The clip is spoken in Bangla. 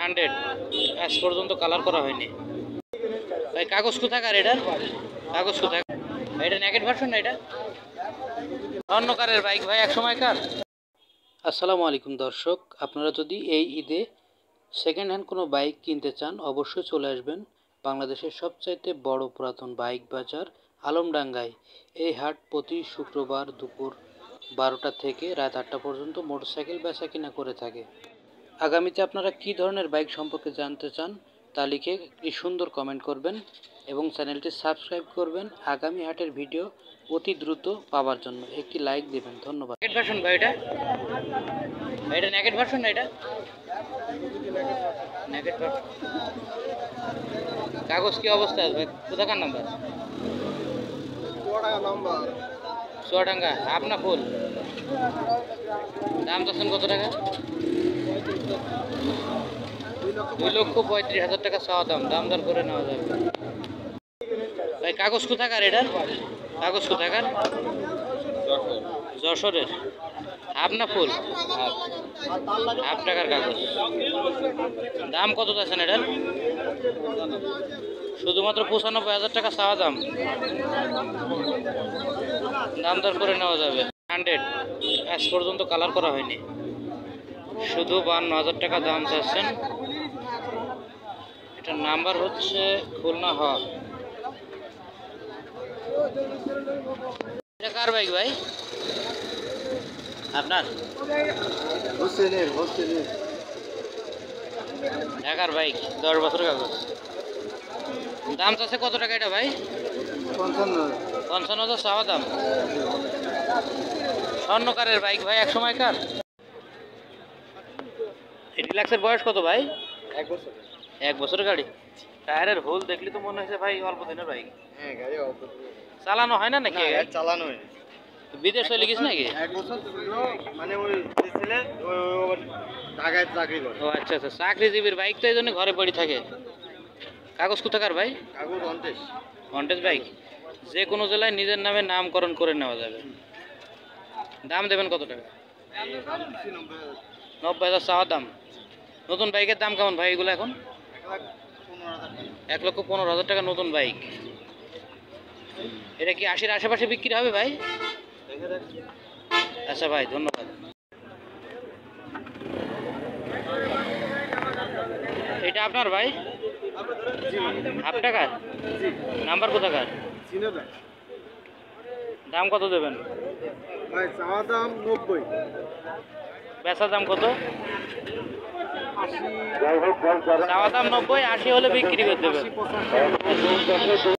100 আজ পর্যন্ত কালার করা হয়নি ভাই। কাগজ কোথাকার এটার? কাগজ কোথায়? এটা নেকেট ভার্সন না, এটা অন্য কারের বাইক ভাই, এক সময়কার। আসসালামু আলাইকুম দর্শক, আপনারা যদি এই ঈদে সেকেন্ড হ্যান্ড কোনো বাইক কিনতে চান অবশ্যই চলে আসবেন বাংলাদেশের সবচাইতে বড় পুরাতন বাইক বাজার আলমডাঙ্গায়। এই হাট প্রতি শুক্রবার দুপুর 12টা থেকে রাত 8টা পর্যন্ত মোটরসাইকেল বেচা কিনা করে থাকে। আগামীতে আপনারা কী ধরনের বাইক সম্পর্কে জানতে চান তা লিখে একটি সুন্দর কমেন্ট করবেন এবং চ্যানেলটি সাবস্ক্রাইব করবেন আগামী হাটের ভিডিও অতি দ্রুত পাওয়ার জন্য একটি লাইক দেবেন। ধন্যবাদ। নেকেট ভার্সন ভাই, এটা নেকেট ভার্সন না, এটা নেকেট ভার্সন। কাগজ কি অবস্থা ভাই? কোথাকার নাম্বার? চুয়াডাঙ্গা। আপনা ফুল দাম চাচ্ছেন কত টাকা? 2,35,000 টাকা চাওয়া দাম, দাম দর করে নেওয়া যাবে ভাই। কাগজ কোথাকার এটার? কাগজ কোথাকার? যশোরের। হাফ না ফুল? হাফ টাকার কাগজ। দাম কত চাচ্ছেন এটার? শুধুমাত্র 95,000 টাকা চাওয়া দাম, দাম দর করে নেওয়া যাবে। 100 আজ পর্যন্ত কালার করা হয়নি, শুধু 52,000 টাকা দাম চাচ্ছেন। এটার নাম্বার হচ্ছে খুলনা হ। এটা কার বাইক ভাই? আপনার? ঢাকার বাইক, 10 বছর কাগজ। দাম চাচ্ছে কত টাকা এটা ভাই? 55,000 চাওয়া দাম। স্বর্ণকারের বাইক ভাই, এক সময়কার। ডিলাক্সের বয়স কত ভাই? 1 বছর। 1 বছরের গাড়ি। টায়ারের হোল দেখলি তো মনে হয়েছে ভাই অল্প দিনের বাইক। হ্যাঁ, গাড়ি অল্প। চালানো হয় না নাকি? চালানো হয়। বিদেশ চলে গেছে নাকি? 1 বছর মানে ওই ছেলে ওই ঢাকায় চাকরি করে। ও আচ্ছা আচ্ছা, চাকরিজীবীর বাইক তো এই জন্য ঘরে পড়ে থাকে। কাগজ কোথাকার ভাই? কাগজ 29। কন্টেস্ট বাইক, যে কোনো জেলায় নিজের নামে নামকরণ করে নেওয়া যাবে। দাম দেবেন কত টাকা? 90,000 চাওয়া দাম। নতুন বাইকের দাম কেমন ভাই এগুলো এখন? 1,15,000 টাকা নতুন বাইক। এটা কি 80-র আশেপাশে বিক্রি হবে ভাই? আচ্ছা ভাই, ধন্যবাদ। এটা আপনার ভাই? হাফ টাকা। নাম্বার কোথাকার? দাম কত দেবেন ভাই? চাওয়া দাম 90। বেচা দাম কত? চাওয়া দাম 90, 80 হলে বিক্রি করে দেবেন।